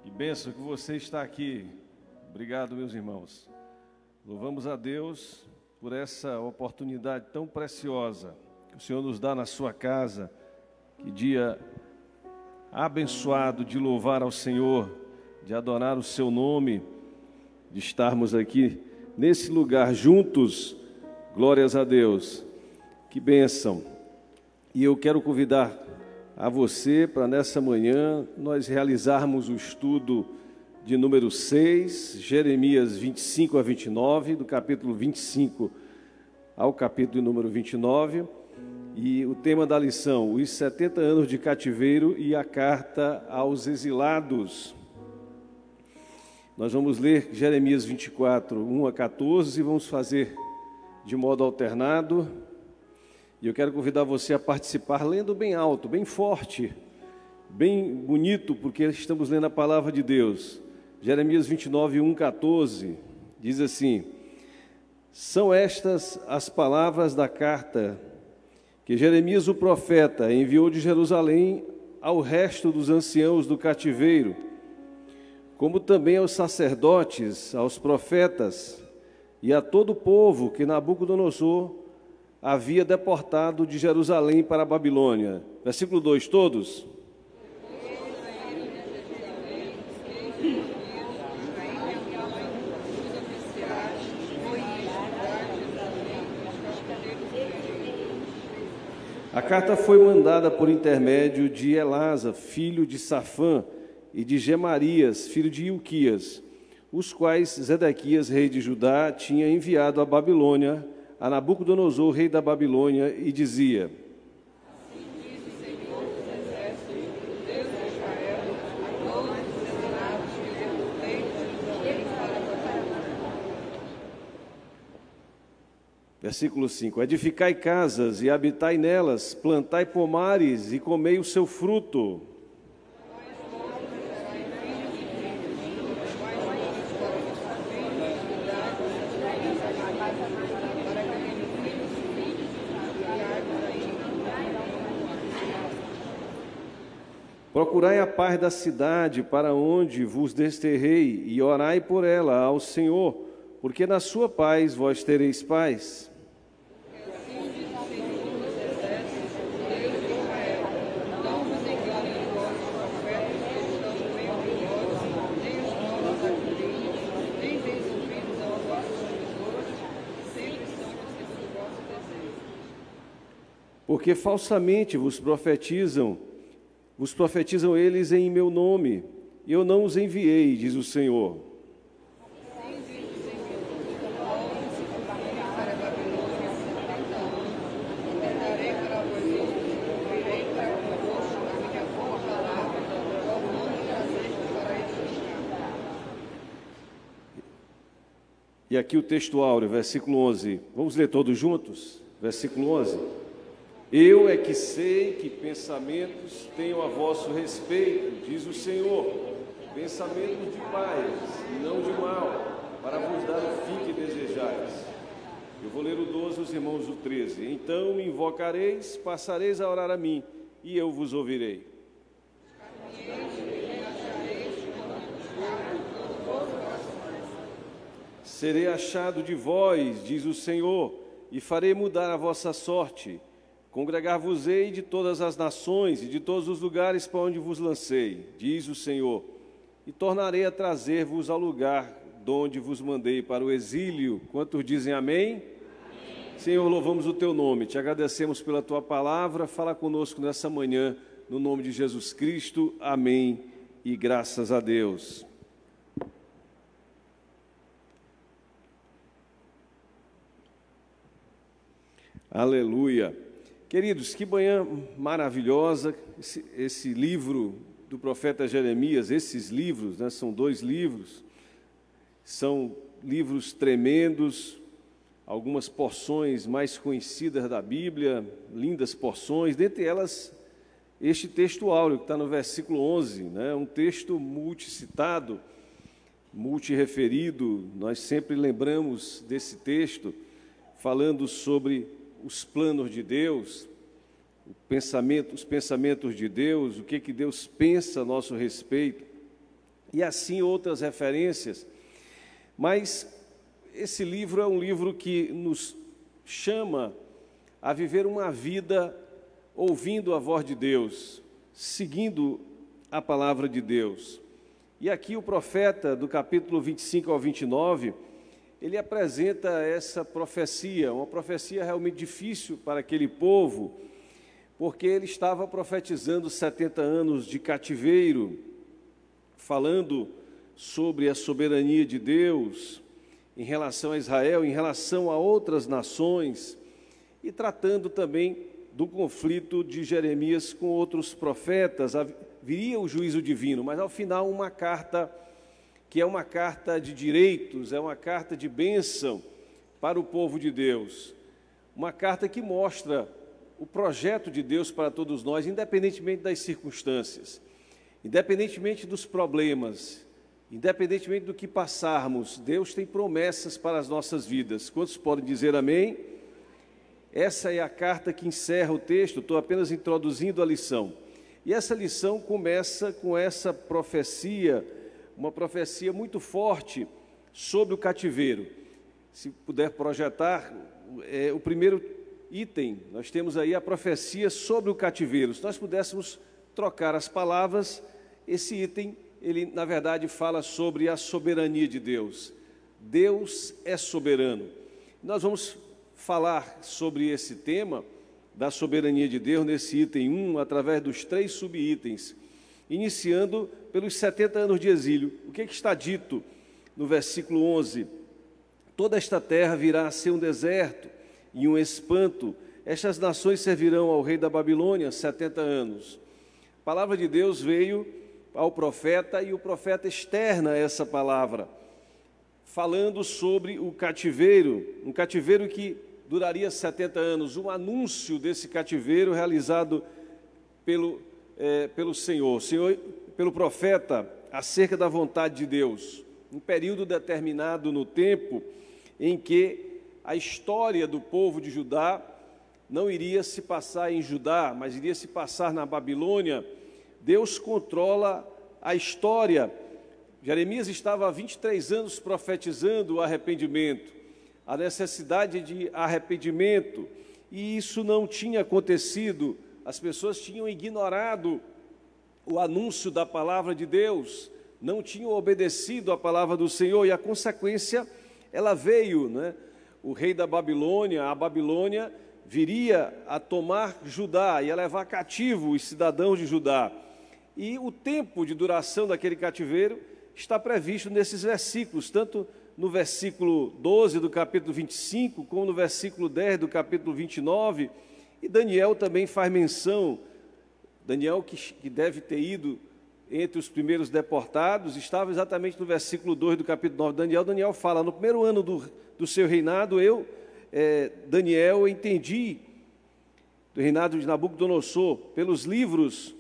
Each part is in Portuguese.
Que bênção que você está aqui. Obrigado, meus irmãos. Louvamos a Deus por essa oportunidade tão preciosa que o Senhor nos dá na sua casa. Que dia abençoado de louvar ao Senhor, de adorar o seu nome, de estarmos aqui nesse lugar juntos. Glórias a Deus. Que bênção. E eu quero convidar a você para nessa manhã nós realizarmos o estudo de número 6, Jeremias 25 a 29, do capítulo 25 ao capítulo número 29, e o tema da lição, os 70 anos de cativeiro e a carta aos exilados. Nós vamos ler Jeremias 24, 1 a 14, e vamos fazer de modo alternado. E eu quero convidar você a participar lendo bem alto, bem forte, bem bonito, porque estamos lendo a palavra de Deus. Jeremias 29, 1, 14, diz assim: são estas as palavras da carta que Jeremias o profeta enviou de Jerusalém ao resto dos anciãos do cativeiro, como também aos sacerdotes, aos profetas e a todo o povo que Nabucodonosor havia deportado de Jerusalém para a Babilônia. Versículo 2, todos. A carta foi mandada por intermédio de Elasa, filho de Safã, e de Gemarias, filho de Ilquias, os quais Zedequias, rei de Judá, tinha enviado à Babilônia, a Nabucodonosor, rei da Babilônia, e dizia: assim diz o Senhor dos Exércitos, Deus de Israel, a todos os exilados que eu levei de Jerusalém para a Babilônia. Versículo 5: edificai casas e habitai nelas, plantai pomares e comei o seu fruto. Procurai a paz da cidade para onde vos desterrei, e orai por ela ao Senhor, porque na sua paz vós tereis paz. Porque falsamente vos profetizam eles em meu nome, eu não os enviei, diz o Senhor. E aqui o texto áureo, versículo 11. Vamos ler todos juntos? Versículo 11. Eu é que sei que pensamentos tenho a vosso respeito, diz o Senhor, pensamentos de paz e não de mal, para vos dar o fim que desejais. Eu vou ler o 12, os irmãos o 13. Então me invocareis, passareis a orar a mim, e eu vos ouvirei. Serei achado de vós, diz o Senhor, e farei mudar a vossa sorte. Congregar-vos-ei de todas as nações e de todos os lugares para onde vos lancei, diz o Senhor, e tornarei a trazer-vos ao lugar de onde vos mandei para o exílio. Quantos dizem amém? Amém? Senhor, louvamos o teu nome, te agradecemos pela tua palavra, fala conosco nessa manhã, no nome de Jesus Cristo, amém e graças a Deus. Aleluia. Queridos, que manhã maravilhosa, esse livro do profeta Jeremias, esses livros, né, são 2 livros, são livros tremendos, algumas porções mais conhecidas da Bíblia, lindas porções, dentre elas este texto áureo, que está no versículo 11, né, um texto multicitado, multireferido, nós sempre lembramos desse texto, falando sobre os planos de Deus, os pensamentos de Deus, o que Deus pensa a nosso respeito. e assim outras referências. Mas esse livro é um livro que nos chama a viver uma vida ouvindo a voz de Deus, seguindo a palavra de Deus. E aqui o profeta, do capítulo 25 ao 29, ele apresenta essa profecia, uma profecia realmente difícil para aquele povo, porque ele estava profetizando 70 anos de cativeiro, falando sobre a soberania de Deus em relação a Israel, em relação a outras nações, e tratando também do conflito de Jeremias com outros profetas. Viria o juízo divino, mas ao final uma carta que é uma carta de direitos, é uma carta de bênção para o povo de Deus, uma carta que mostra o projeto de Deus para todos nós, independentemente das circunstâncias, independentemente dos problemas, independentemente do que passarmos. Deus tem promessas para as nossas vidas. Quantos podem dizer amém? Essa é a carta que encerra o texto, estou apenas introduzindo a lição. E essa lição começa com essa profecia, uma profecia muito forte sobre o cativeiro. Se puder projetar, o primeiro item, nós temos aí a profecia sobre o cativeiro. Se nós pudéssemos trocar as palavras, esse item, ele na verdade fala sobre a soberania de Deus. Deus é soberano. Nós vamos falar sobre esse tema da soberania de Deus nesse item 1, através dos 3 subitens, iniciando pelos 70 anos de exílio. O que está dito no versículo 11? Toda esta terra virá a ser um deserto e um espanto. Estas nações servirão ao rei da Babilônia 70 anos. A palavra de Deus veio ao profeta e o profeta externa essa palavra, falando sobre o cativeiro, um cativeiro que duraria 70 anos, um anúncio desse cativeiro realizado pelo Senhor, pelo profeta, acerca da vontade de Deus. Um período determinado no tempo em que a história do povo de Judá não iria se passar em Judá, mas iria se passar na Babilônia. Deus controla a história. Jeremias estava há 23 anos profetizando o arrependimento, a necessidade de arrependimento, e isso não tinha acontecido. As pessoas tinham ignorado o anúncio da palavra de Deus, não tinham obedecido à palavra do Senhor, e a consequência, ela veio, né? O rei da Babilônia, a Babilônia, viria a tomar Judá, ia levar cativo os cidadãos de Judá. E o tempo de duração daquele cativeiro está previsto nesses versículos, tanto no versículo 12 do capítulo 25, como no versículo 10 do capítulo 29, e Daniel também faz menção. Daniel, que deve ter ido entre os primeiros deportados, estava exatamente no versículo 2 do capítulo 9 de Daniel fala: no primeiro ano do seu reinado, Daniel, entendi, do reinado de Nabucodonosor, pelos livros,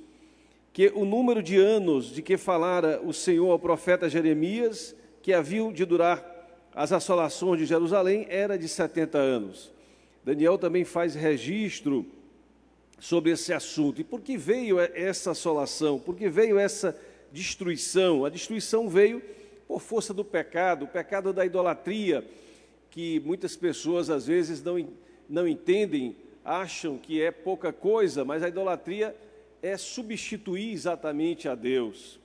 que o número de anos de que falara o Senhor ao profeta Jeremias, que haviam de durar as assolações de Jerusalém, era de 70 anos. Daniel também faz registro sobre esse assunto. E por que veio essa assolação? Por que veio essa destruição? A destruição veio por força do pecado, o pecado da idolatria, que muitas pessoas às vezes não entendem, acham que é pouca coisa, mas a idolatria é substituir exatamente a Deus.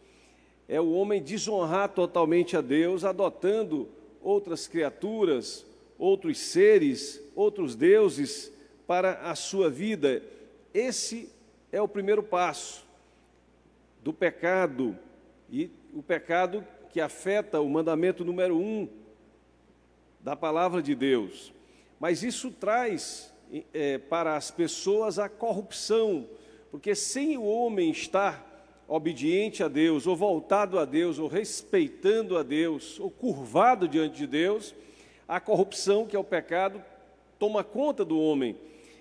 É o homem desonrar totalmente a Deus, adotando outras criaturas, outros seres, outros deuses para a sua vida. Esse é o primeiro passo do pecado, e o pecado que afeta o mandamento número 1 da palavra de Deus. Mas isso traz para as pessoas a corrupção, porque sem o homem estar obediente a Deus, ou voltado a Deus, ou respeitando a Deus, ou curvado diante de Deus, a corrupção, que é o pecado, toma conta do homem.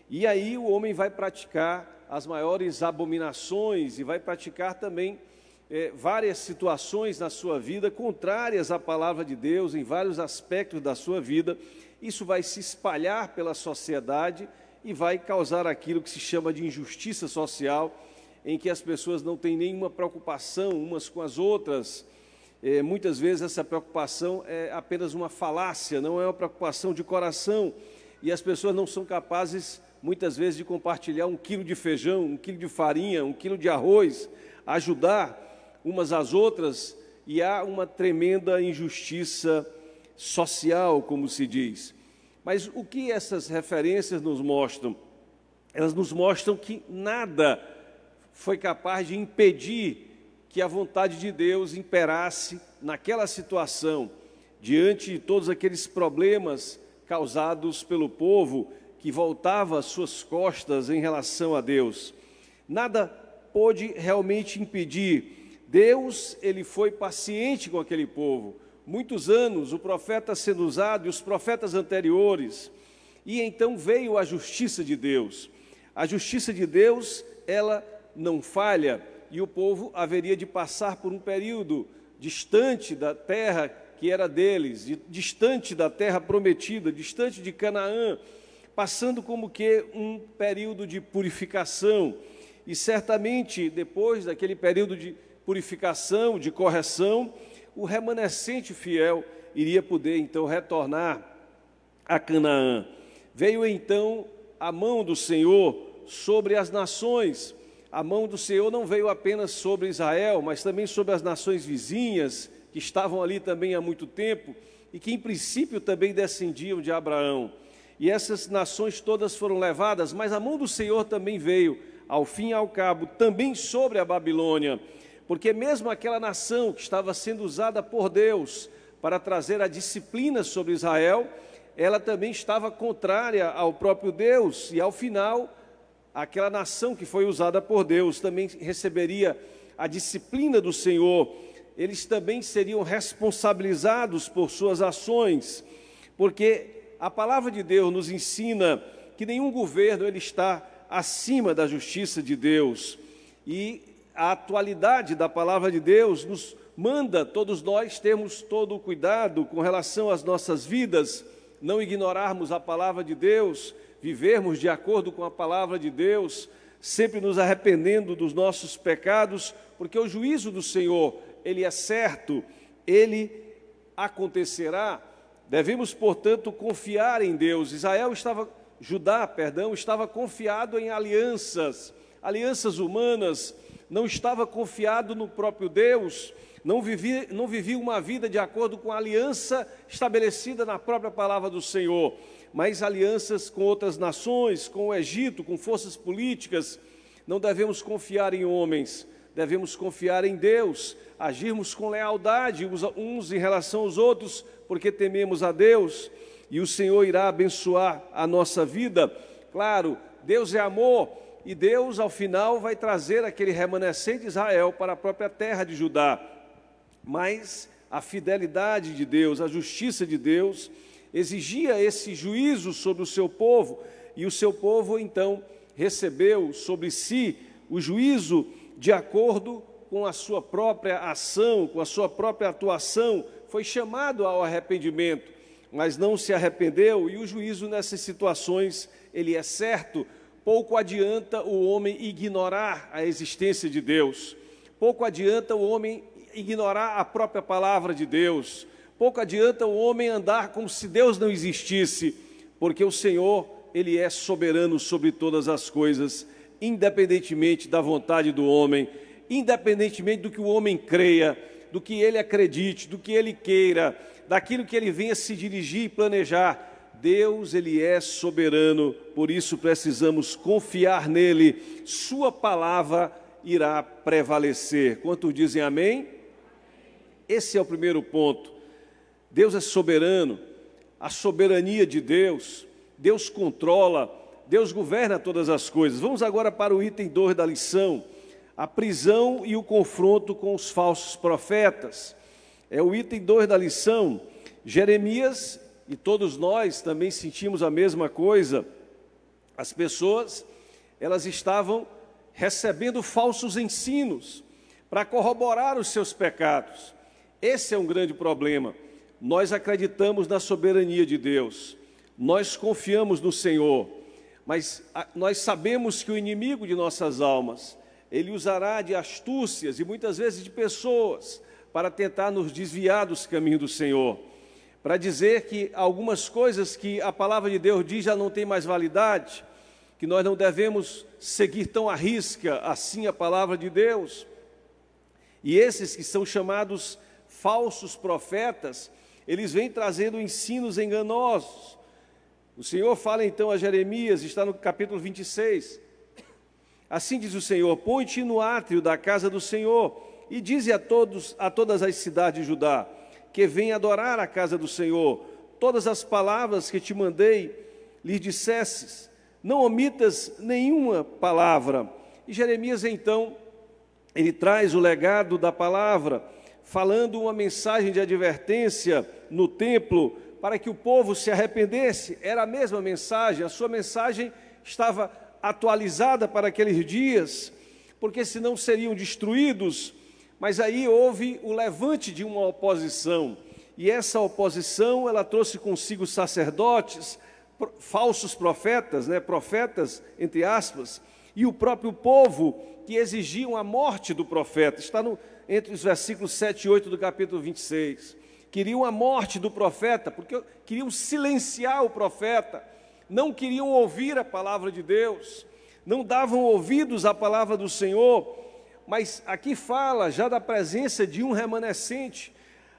E aí o homem vai praticar as maiores abominações e vai praticar também várias situações na sua vida contrárias à palavra de Deus, em vários aspectos da sua vida. Isso vai se espalhar pela sociedade e vai causar aquilo que se chama de injustiça social, em que as pessoas não têm nenhuma preocupação umas com as outras, Muitas vezes essa preocupação é apenas uma falácia, não é uma preocupação de coração, e as pessoas não são capazes, muitas vezes, de compartilhar 1 quilo de feijão, 1 quilo de farinha, 1 quilo de arroz, ajudar umas às outras, e há uma tremenda injustiça social, como se diz. Mas o que essas referências nos mostram? Elas nos mostram que nada foi capaz de impedir que a vontade de Deus imperasse naquela situação, diante de todos aqueles problemas causados pelo povo que voltava as suas costas em relação a Deus. Nada pôde realmente impedir. Deus, ele foi paciente com aquele povo. Muitos anos o profeta sendo usado e os profetas anteriores. E então veio a justiça de Deus. A justiça de Deus, ela não falha, e o povo haveria de passar por um período distante da terra que era deles, distante da terra prometida, distante de Canaã, passando como que um período de purificação. E certamente, depois daquele período de purificação, de correção, o remanescente fiel iria poder, então, retornar a Canaã. Veio, então, a mão do Senhor sobre as nações. A mão do Senhor não veio apenas sobre Israel, mas também sobre as nações vizinhas, que estavam ali também há muito tempo, e que, em princípio, também descendiam de Abraão. E essas nações todas foram levadas, mas a mão do Senhor também veio, ao fim e ao cabo, também sobre a Babilônia, porque mesmo aquela nação que estava sendo usada por Deus para trazer a disciplina sobre Israel, ela também estava contrária ao próprio Deus, e ao final, aquela nação que foi usada por Deus também receberia a disciplina do Senhor. Eles também seriam responsabilizados por suas ações, porque a palavra de Deus nos ensina que nenhum governo ele está acima da justiça de Deus, e a atualidade da palavra de Deus nos manda, todos nós, termos todo o cuidado com relação às nossas vidas, não ignorarmos a palavra de Deus, vivermos de acordo com a palavra de Deus, sempre nos arrependendo dos nossos pecados, porque o juízo do Senhor, ele é certo, ele acontecerá. Devemos, portanto, confiar em Deus. Judá estava confiado em alianças humanas, não estava confiado no próprio Deus, não vivia uma vida de acordo com a aliança estabelecida na própria palavra do Senhor, mas alianças com outras nações, com o Egito, com forças políticas. Não devemos confiar em homens, devemos confiar em Deus, agirmos com lealdade uns em relação aos outros, porque tememos a Deus, e o Senhor irá abençoar a nossa vida. Claro, Deus é amor, e Deus, ao final, vai trazer aquele remanescente de Israel para a própria terra de Judá. Mas a fidelidade de Deus, a justiça de Deus, exigia esse juízo sobre o seu povo, e o seu povo, então, recebeu sobre si o juízo de acordo com a sua própria ação, com a sua própria atuação. Foi chamado ao arrependimento, mas não se arrependeu, e o juízo nessas situações, ele é certo. Pouco adianta o homem ignorar a existência de Deus, pouco adianta o homem ignorar a própria palavra de Deus, pouco adianta o homem andar como se Deus não existisse, porque o Senhor, ele é soberano sobre todas as coisas, independentemente da vontade do homem, independentemente do que o homem creia, do que ele acredite, do que ele queira, daquilo que ele venha se dirigir e planejar. Deus, ele é soberano, por isso precisamos confiar nele, sua palavra irá prevalecer. Quantos dizem amém? Esse é o primeiro ponto. Deus é soberano, a soberania de Deus, Deus controla, Deus governa todas as coisas. Vamos agora para o item 2 da lição, a prisão e o confronto com os falsos profetas. É o item 2 da lição. Jeremias, e todos nós também sentimos a mesma coisa, as pessoas, elas estavam recebendo falsos ensinos para corroborar os seus pecados. Esse é um grande problema. Nós acreditamos na soberania de Deus, nós confiamos no Senhor, mas nós sabemos que o inimigo de nossas almas, ele usará de astúcias e muitas vezes de pessoas para tentar nos desviar dos caminhos do Senhor, para dizer que algumas coisas que a palavra de Deus diz já não tem mais validade, que nós não devemos seguir tão à risca assim a palavra de Deus. E esses que são chamados falsos profetas, eles vêm trazendo ensinos enganosos. O Senhor fala então a Jeremias, está no capítulo 26. Assim diz o Senhor: põe-te no átrio da casa do Senhor e dize a todas as cidades de Judá, que venham adorar a casa do Senhor. Todas as palavras que te mandei, lhes dissesses, não omitas nenhuma palavra. E Jeremias então, ele traz o legado da palavra, falando uma mensagem de advertência no templo, para que o povo se arrependesse. Era a mesma mensagem, a sua mensagem estava atualizada para aqueles dias, porque senão seriam destruídos. Mas aí houve o levante de uma oposição, e essa oposição, ela trouxe consigo sacerdotes, falsos profetas, profetas, entre aspas, e o próprio povo, que exigiam a morte do profeta. Está entre os versículos 7 e 8 do capítulo 26. Queriam a morte do profeta, porque queriam silenciar o profeta, não queriam ouvir a palavra de Deus, não davam ouvidos à palavra do Senhor. Mas aqui fala já da presença de um remanescente.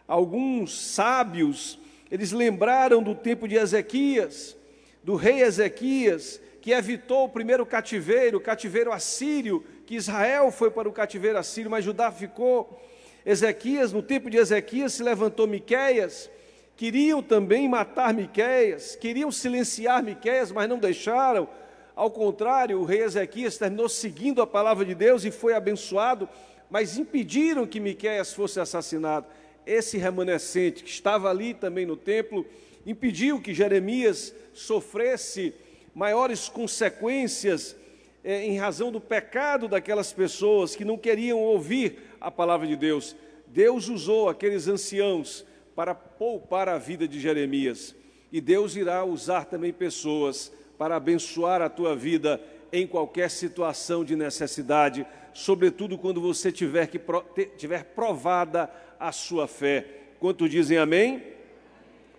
Alguns sábios, eles lembraram do tempo de Ezequias, do rei Ezequias, que evitou o primeiro cativeiro, o cativeiro assírio, que Israel foi para o cativeiro assírio, mas Judá ficou. Ezequias, no tempo de Ezequias, se levantou Miqueias, queriam também matar Miqueias, queriam silenciar Miqueias, mas não deixaram. Ao contrário, o rei Ezequias terminou seguindo a palavra de Deus e foi abençoado, mas impediram que Miqueias fosse assassinado. Esse remanescente que estava ali também no templo, impediu que Jeremias sofresse maiores consequências em razão do pecado daquelas pessoas que não queriam ouvir a palavra de Deus. Deus usou aqueles anciãos para poupar a vida de Jeremias, e Deus irá usar também pessoas para abençoar a tua vida em qualquer situação de necessidade, sobretudo quando você tiver provada a sua fé. Quantos dizem amém?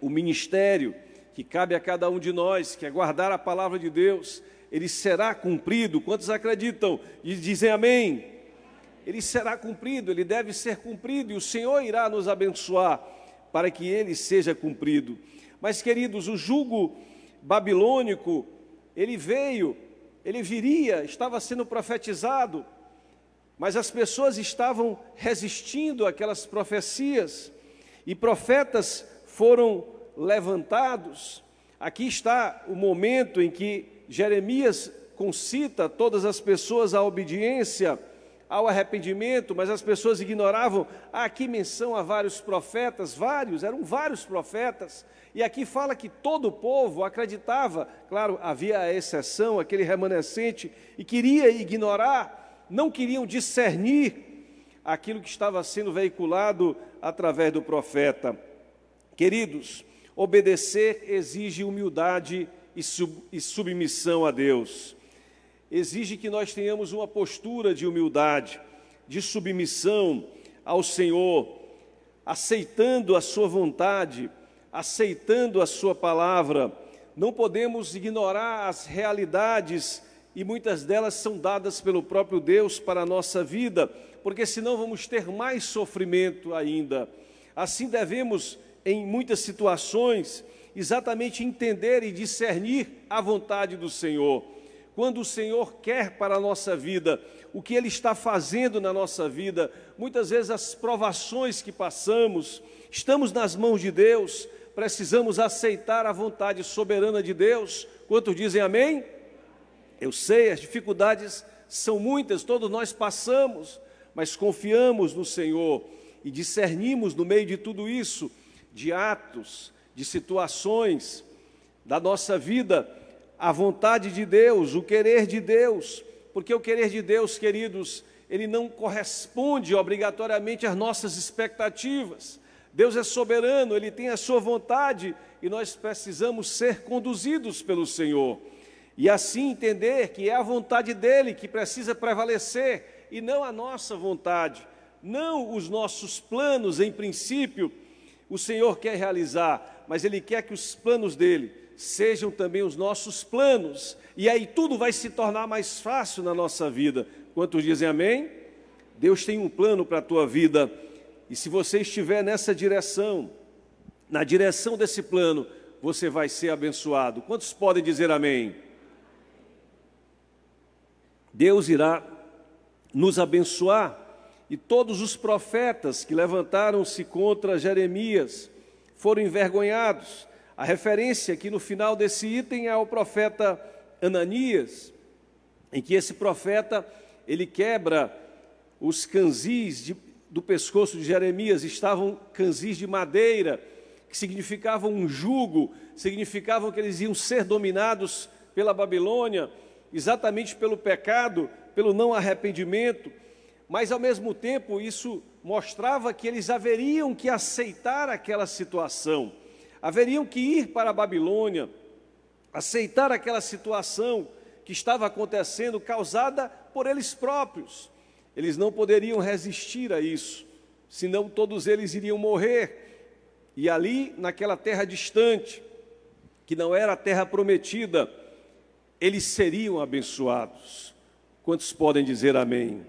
O ministério que cabe a cada um de nós, que é guardar a palavra de Deus, ele será cumprido. Quantos acreditam e dizem amém? Ele será cumprido, ele deve ser cumprido, e o Senhor irá nos abençoar para que ele seja cumprido. Mas, queridos, o jugo babilônico, ele viria, estava sendo profetizado, mas as pessoas estavam resistindo àquelas profecias, e profetas foram levantados. Aqui está o momento em que Jeremias concita todas as pessoas à obediência, ao arrependimento, mas as pessoas ignoravam. Há aqui menção a vários profetas, eram vários profetas, e aqui fala que todo o povo acreditava. Claro, havia a exceção, aquele remanescente, e queria ignorar, não queriam discernir aquilo que estava sendo veiculado através do profeta. Queridos, obedecer exige humildade e submissão a Deus. Exige que nós tenhamos uma postura de humildade, de submissão ao Senhor, aceitando a sua vontade, aceitando a sua palavra. Não podemos ignorar as realidades, e muitas delas são dadas pelo próprio Deus para a nossa vida, porque senão vamos ter mais sofrimento ainda. Assim devemos, em muitas situações, exatamente entender e discernir a vontade do Senhor. Quando o Senhor quer para a nossa vida, o que Ele está fazendo na nossa vida, muitas vezes as provações que passamos, estamos nas mãos de Deus, precisamos aceitar a vontade soberana de Deus. Quantos dizem amém? Eu sei, as dificuldades são muitas, todos nós passamos, mas confiamos no Senhor e discernimos no meio de tudo isso, de atos, de situações da nossa vida, a vontade de Deus, o querer de Deus, porque o querer de Deus, queridos, ele não corresponde obrigatoriamente às nossas expectativas. Deus é soberano, Ele tem a sua vontade, e nós precisamos ser conduzidos pelo Senhor. E assim entender que é a vontade dEle que precisa prevalecer, e não a nossa vontade. não os nossos planos em princípio, o Senhor quer realizar, mas Ele quer que os planos dEle sejam também os nossos planos, e aí tudo vai se tornar mais fácil na nossa vida. Quantos dizem amém? Deus tem um plano para a tua vida, e se você estiver nessa direção, na direção desse plano, você vai ser abençoado. Quantos podem dizer amém? Deus irá nos abençoar, e todos os profetas que levantaram-se contra Jeremias foram envergonhados. A referência aqui no final desse item é ao profeta Ananias, em que esse profeta, ele quebra os canzis do pescoço de Jeremias. Estavam canzis de madeira, que significavam um jugo, significavam que eles iam ser dominados pela Babilônia, exatamente pelo pecado, pelo não arrependimento, mas ao mesmo tempo isso mostrava que eles haveriam que aceitar aquela situação, haveriam que ir para a Babilônia, aceitar aquela situação que estava acontecendo, causada por eles próprios. Eles não poderiam resistir a isso, senão todos eles iriam morrer. E ali, naquela terra distante, que não era a terra prometida, eles seriam abençoados. Quantos podem dizer amém?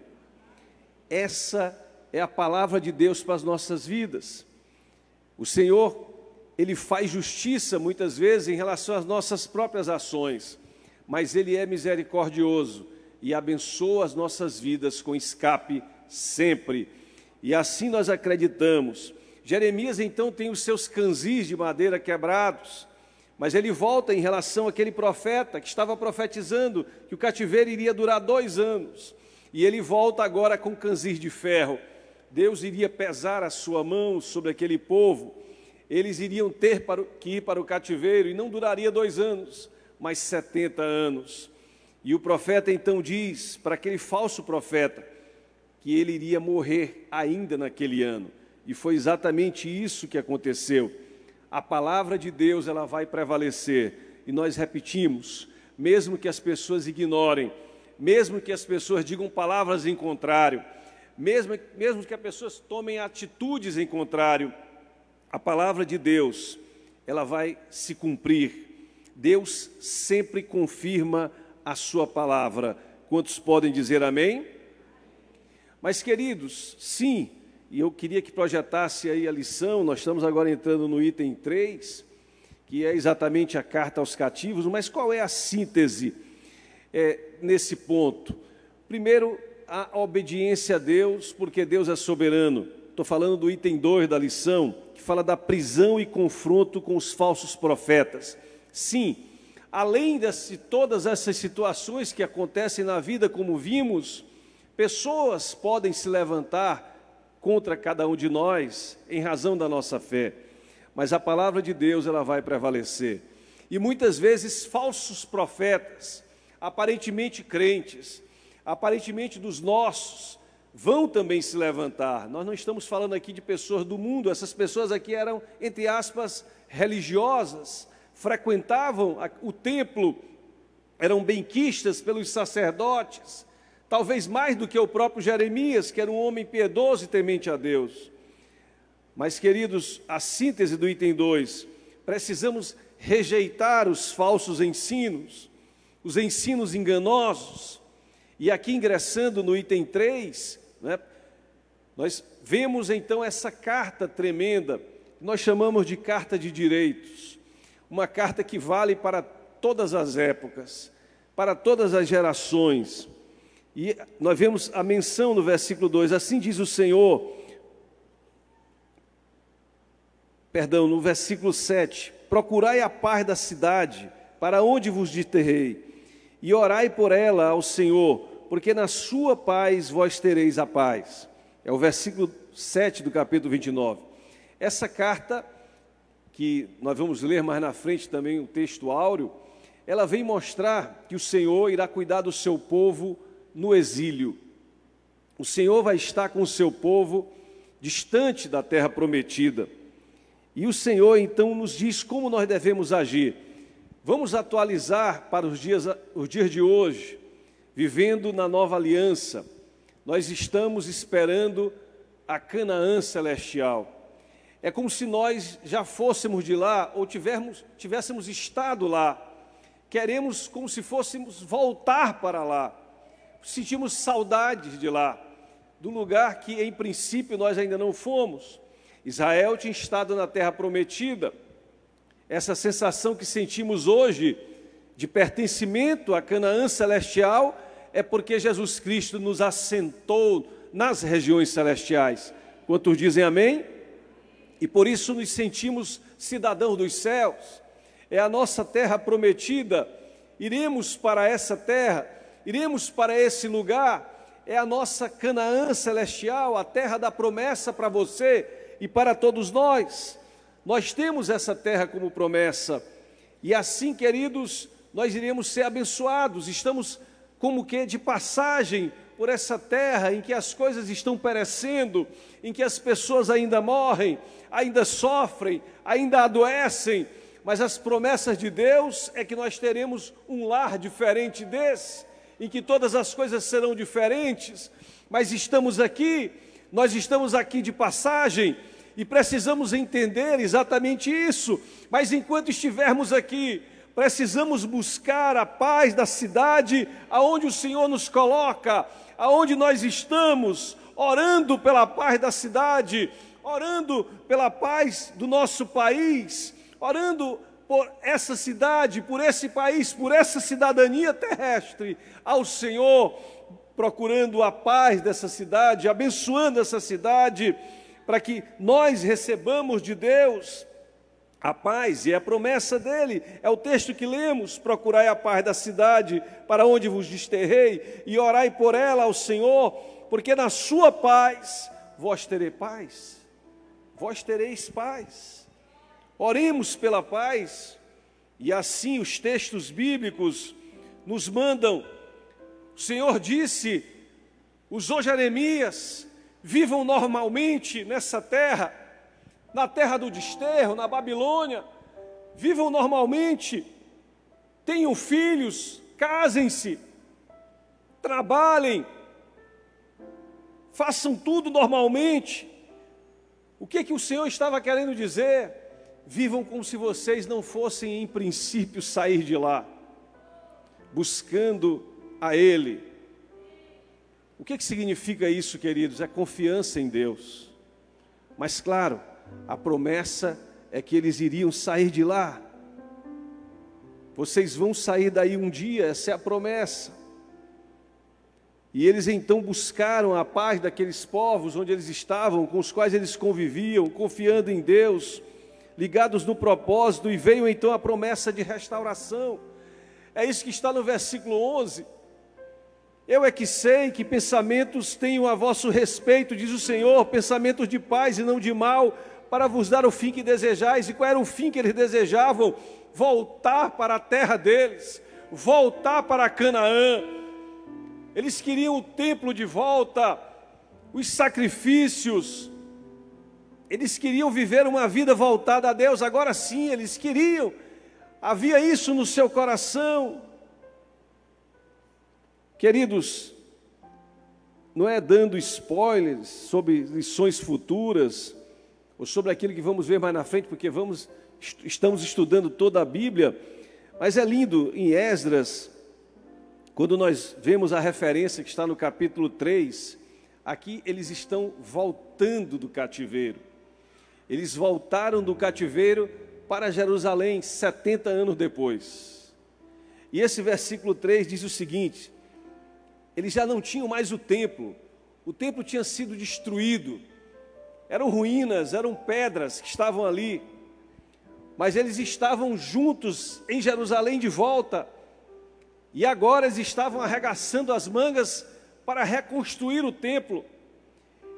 Essa é a palavra de Deus para as nossas vidas. O Senhor, Ele faz justiça muitas vezes em relação às nossas próprias ações, mas Ele é misericordioso e abençoa as nossas vidas com escape sempre. E assim nós acreditamos. Jeremias então tem os seus canzis de madeira quebrados, mas ele volta em relação àquele profeta que estava profetizando que o cativeiro iria durar 2 anos, e ele volta agora com canzis de ferro. Deus iria pesar a sua mão sobre aquele povo, eles iriam ter que ir para o cativeiro, e não duraria 2 anos, mas 70 anos. E o profeta então diz para aquele falso profeta que ele iria morrer ainda naquele ano. E foi exatamente isso que aconteceu. A palavra de Deus, ela vai prevalecer. E nós repetimos, mesmo que as pessoas ignorem, mesmo que as pessoas digam palavras em contrário, mesmo que as pessoas tomem atitudes em contrário, a palavra de Deus, ela vai se cumprir. Deus sempre confirma a sua palavra. Quantos podem dizer amém? Mas, queridos, sim, e eu queria que projetasse aí a lição. Nós estamos agora entrando no item 3, que é exatamente a carta aos cativos, mas qual é a síntese nesse ponto? Primeiro, a obediência a Deus, porque Deus é soberano. Estou falando do item 2 da lição, que fala da prisão e confronto com os falsos profetas. Sim, além de todas essas situações que acontecem na vida, como vimos, pessoas podem se levantar contra cada um de nós, em razão da nossa fé, mas a palavra de Deus, ela vai prevalecer. E muitas vezes falsos profetas, aparentemente crentes, aparentemente dos nossos, vão também se levantar. Nós não estamos falando aqui de pessoas do mundo. Essas pessoas aqui eram, entre aspas, religiosas, frequentavam o templo, eram benquistas pelos sacerdotes, talvez mais do que o próprio Jeremias, que era um homem piedoso e temente a Deus. Mas, queridos, a síntese do item 2, precisamos rejeitar os falsos ensinos, os ensinos enganosos. E aqui, ingressando no item 3, nós vemos então essa carta tremenda, que nós chamamos de carta de direitos, uma carta que vale para todas as épocas, para todas as gerações. E nós vemos a menção no versículo 2, assim diz o Senhor, no versículo 7, procurai a paz da cidade, para onde vos desterrei, e orai por ela ao Senhor, porque na sua paz vós tereis a paz. É o versículo 7 do capítulo 29. Essa carta, que nós vamos ler mais na frente também, o texto áureo, ela vem mostrar que o Senhor irá cuidar do seu povo no exílio. O Senhor vai estar com o seu povo distante da terra prometida. E o Senhor então nos diz como nós devemos agir. Vamos atualizar para os dias de hoje, vivendo na nova aliança. Nós estamos esperando a Canaã celestial. É como se nós já fôssemos de lá ou tivéssemos estado lá. Queremos como se fôssemos voltar para lá. Sentimos saudades de lá, do lugar que em princípio nós ainda não fomos. Israel tinha estado na terra prometida. Essa sensação que sentimos hoje de pertencimento à Canaã celestial é porque Jesus Cristo nos assentou nas regiões celestiais. Quantos dizem amém? E por isso nos sentimos cidadãos dos céus. É a nossa terra prometida. Iremos para essa terra, iremos para esse lugar. É a nossa Canaã celestial, a terra da promessa para você e para todos nós. Nós temos essa terra como promessa. E assim, queridos, nós iremos ser abençoados. Estamos como que de passagem por essa terra em que as coisas estão perecendo, em que as pessoas ainda morrem, ainda sofrem, ainda adoecem, mas as promessas de Deus é que nós teremos um lar diferente desse, em que todas as coisas serão diferentes, mas nós estamos aqui de passagem e precisamos entender exatamente isso, mas enquanto estivermos aqui, precisamos buscar a paz da cidade aonde o Senhor nos coloca, aonde nós estamos, orando pela paz da cidade, orando pela paz do nosso país, orando por essa cidade, por esse país, por essa cidadania terrestre, ao Senhor, procurando a paz dessa cidade, abençoando essa cidade, para que nós recebamos de Deus a paz, e a promessa dele, é o texto que lemos: procurai a paz da cidade, para onde vos desterrei, e orai por ela ao Senhor, porque na sua paz, vós tereis paz, vós tereis paz. Oremos pela paz, e assim os textos bíblicos nos mandam. O Senhor disse, usou Jeremias: vivam normalmente nessa terra, na terra do desterro, na Babilônia, vivam normalmente, tenham filhos, casem-se, trabalhem, façam tudo normalmente. O que o Senhor estava querendo dizer? Vivam como se vocês não fossem, em princípio, sair de lá, buscando a Ele. O que significa isso, queridos? É confiança em Deus. Mas, claro, a promessa é que eles iriam sair de lá. Vocês vão sair daí um dia, essa é a promessa. E eles então buscaram a paz daqueles povos onde eles estavam, com os quais eles conviviam, confiando em Deus, ligados no propósito, e veio então a promessa de restauração. É isso que está no versículo 11. Eu é que sei que pensamentos tenho a vosso respeito, diz o Senhor, pensamentos de paz e não de mal, para vos dar o fim que desejais. E qual era o fim que eles desejavam? Voltar para a terra deles, voltar para Canaã. Eles queriam o templo de volta, os sacrifícios, eles queriam viver uma vida voltada a Deus. Agora sim, eles queriam, havia isso no seu coração. Queridos, não é dando spoilers sobre lições futuras, ou sobre aquilo que vamos ver mais na frente, porque estamos estudando toda a Bíblia, mas é lindo em Esdras, quando nós vemos a referência que está no capítulo 3, aqui eles estão voltando do cativeiro. Eles voltaram do cativeiro para Jerusalém 70 anos depois. E esse versículo 3 diz o seguinte: eles já não tinham mais o templo tinha sido destruído, eram ruínas, eram pedras que estavam ali, mas eles estavam juntos em Jerusalém de volta, e agora eles estavam arregaçando as mangas para reconstruir o templo.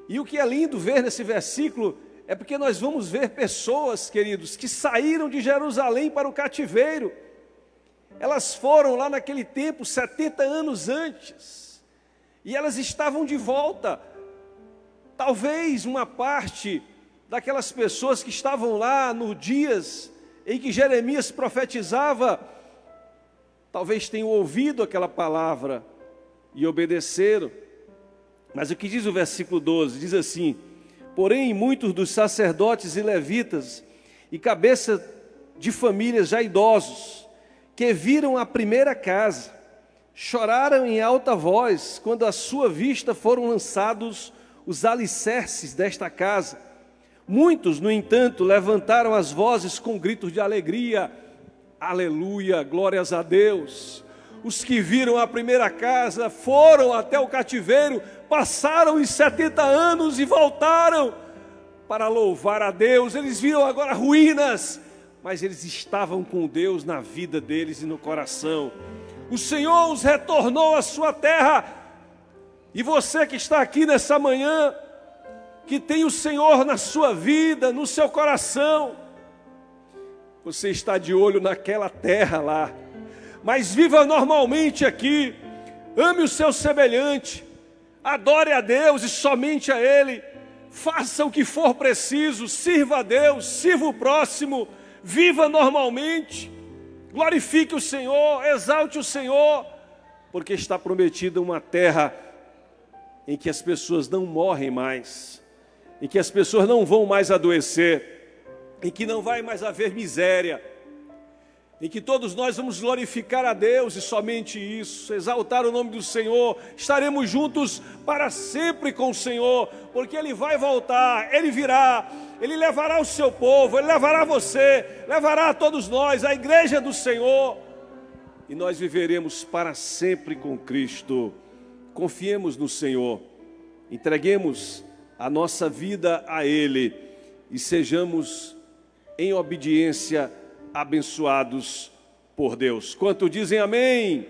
E o que é lindo ver nesse versículo é porque nós vamos ver pessoas, queridos, que saíram de Jerusalém para o cativeiro. Elas foram lá naquele tempo 70 anos antes, e elas estavam de volta. Talvez uma parte daquelas pessoas que estavam lá nos dias em que Jeremias profetizava, talvez tenham ouvido aquela palavra e obedeceram. Mas o que diz o versículo 12? Diz assim: Porém, muitos dos sacerdotes e levitas e cabeça de famílias já idosos, que viram a primeira casa, choraram em alta voz quando à sua vista foram lançados os alicerces desta casa. Muitos, no entanto, levantaram as vozes com gritos de alegria. Aleluia, glórias a Deus. Os que viram a primeira casa foram até o cativeiro, passaram os 70 anos e voltaram para louvar a Deus. Eles viram agora ruínas, mas eles estavam com Deus na vida deles e no coração. O Senhor os retornou à sua terra. E você que está aqui nessa manhã, que tem o Senhor na sua vida, no seu coração, você está de olho naquela terra lá, mas viva normalmente aqui, ame o seu semelhante, adore a Deus e somente a Ele, faça o que for preciso, sirva a Deus, sirva o próximo, viva normalmente, glorifique o Senhor, exalte o Senhor, porque está prometida uma terra em que as pessoas não morrem mais, em que as pessoas não vão mais adoecer, em que não vai mais haver miséria, em que todos nós vamos glorificar a Deus e somente isso, exaltar o nome do Senhor, estaremos juntos para sempre com o Senhor, porque Ele vai voltar, Ele virá, Ele levará o seu povo, Ele levará você, levará a todos nós, a igreja do Senhor, e nós viveremos para sempre com Cristo. Confiemos no Senhor, entreguemos a nossa vida a Ele e sejamos em obediência abençoados por Deus. Quanto dizem amém?